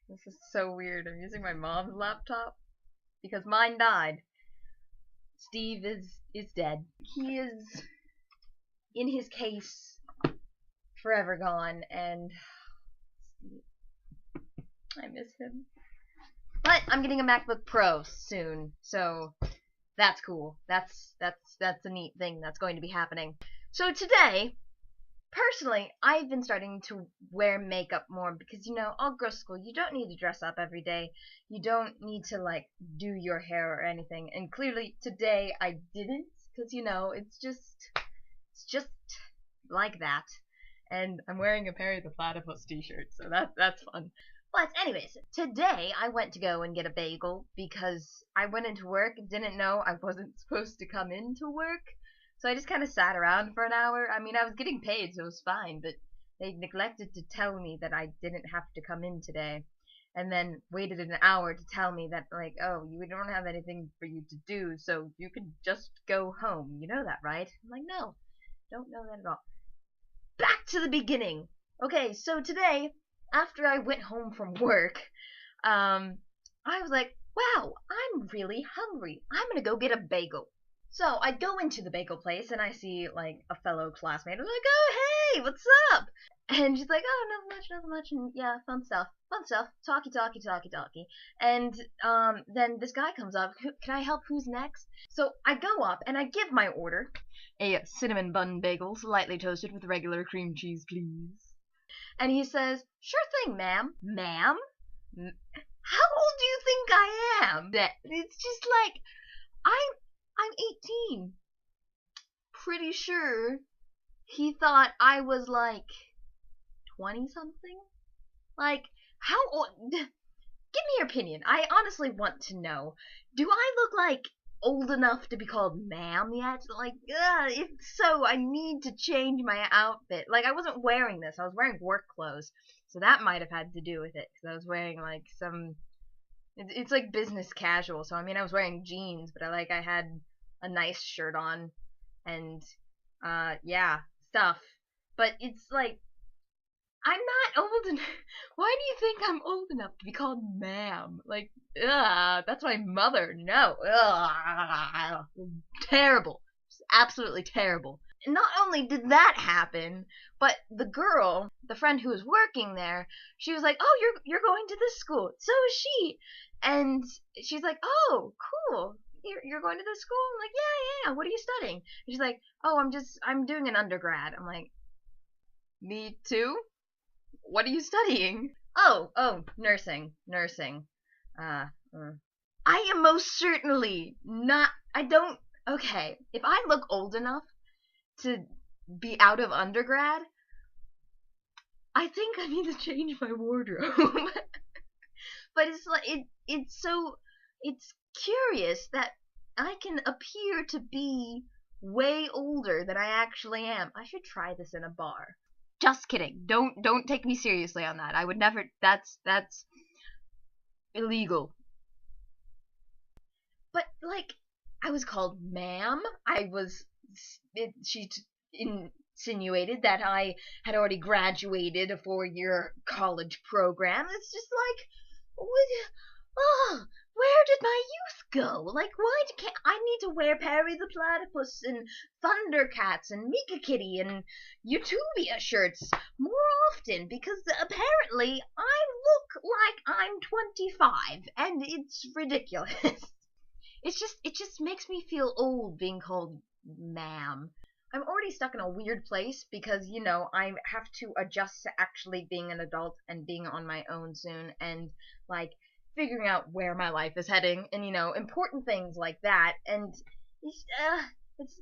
This is so weird. I'm using my mom's laptop because mine died. Steve is dead. He is in his case, forever gone, and I miss him. But I'm getting a MacBook Pro soon, so that's cool. That's a neat thing that's going to be happening. So today, personally, I've been starting to wear makeup more because, all girls school, you don't need to dress up every day. You don't need to, do your hair or anything. And clearly, today, I didn't because, it's just like that. And I'm wearing a Perry the Platypus t-shirt, so that's fun. But anyways, today I went to go and get a bagel because I went into work and didn't know I wasn't supposed to come into work. So I just kind of sat around for an hour. I mean, I was getting paid, so it was fine, but they neglected to tell me that I didn't have to come in today. And then waited an hour to tell me that, oh, we don't have anything for you to do, so you can just go home. You know that, right? I'm like, no, don't know that at all. Back to the beginning. Okay, so today, after I went home from work, I was like, wow, I'm really hungry. I'm gonna go get a bagel. So I go into the bagel place and I see a fellow classmate. I'm like, oh hey, what's up? And she's like, oh, nothing much, and yeah, fun stuff, talky. And then this guy comes up. Can I help? Who's next? So I go up and I give my order, a cinnamon bun bagel, lightly toasted with regular cream cheese, please. And he says, sure thing, ma'am. Ma'am? How old do you think I am? It's just I'm 18. Pretty sure he thought I was 20 something. How old? Give me your opinion. I honestly want to know. Do I look old enough to be called ma'am yet? If so, I need to change my outfit. I wasn't wearing this. I was wearing work clothes. So that might have had to do with it. Because I was wearing, some... It's business casual. So, I mean, I was wearing jeans. But I had a nice shirt on. And, yeah, stuff. But it's I'm not old enough. Why do you think I'm old enough to be called ma'am? That's my mother. No. Ugh. Terrible. Just absolutely terrible. And not only did that happen, but the girl, the friend who was working there, she was like, oh, you're going to this school. So is she. And she's like, oh, cool. You're going to this school? I'm like, yeah. What are you studying? And she's like, oh, I'm doing an undergrad. I'm like, me too? What are you studying? Oh, nursing. I am most certainly not, okay, if I look old enough to be out of undergrad, I think I need to change my wardrobe. But it's curious that I can appear to be way older than I actually am. I should try this in a bar. Just kidding. Don't take me seriously on that. I would never. That's illegal. But I was called ma'am. She insinuated that I had already graduated a 4-year college program. It's just where did my youth go? Why can't I need to wear Perry the Platypus and Thundercats and Mika Kitty and Utopia shirts more often because apparently I look like I'm 25 and it's ridiculous. It just makes me feel old being called ma'am. I'm already stuck in a weird place because, I have to adjust to actually being an adult and being on my own soon and figuring out where my life is heading and, important things like that. And it's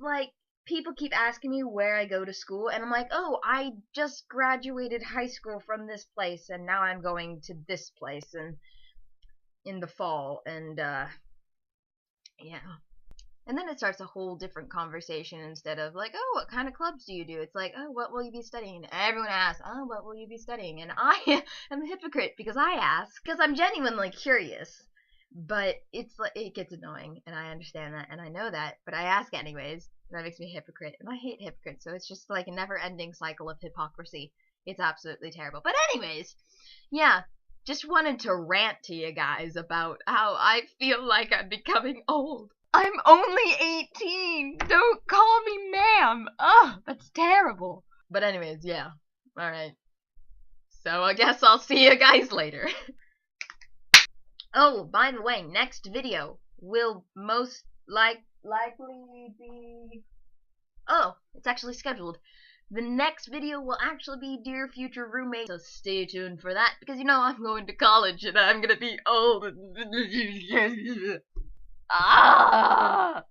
people keep asking me where I go to school, and I'm like, oh, I just graduated high school from this place, and now I'm going to this place and in the fall, and, yeah. And then it starts a whole different conversation instead of oh, what kind of clubs do you do? It's oh, what will you be studying? And everyone asks, oh, what will you be studying? And I am a hypocrite because I ask because I'm genuinely curious. But it gets annoying, and I understand that, and I know that, but I ask anyways, and that makes me a hypocrite, and I hate hypocrites, so it's just a never-ending cycle of hypocrisy. It's absolutely terrible. But anyways, yeah, just wanted to rant to you guys about how I feel like I'm becoming old. I'm only 18! Don't call me ma'am! Ugh, that's terrible. But anyways, yeah. Alright. So I guess I'll see you guys later. Oh, by the way, next video will most likely be... Oh, it's actually scheduled. The next video will actually be Dear Future Roommate, so stay tuned for that, because you know I'm going to college and I'm gonna be old. Ah!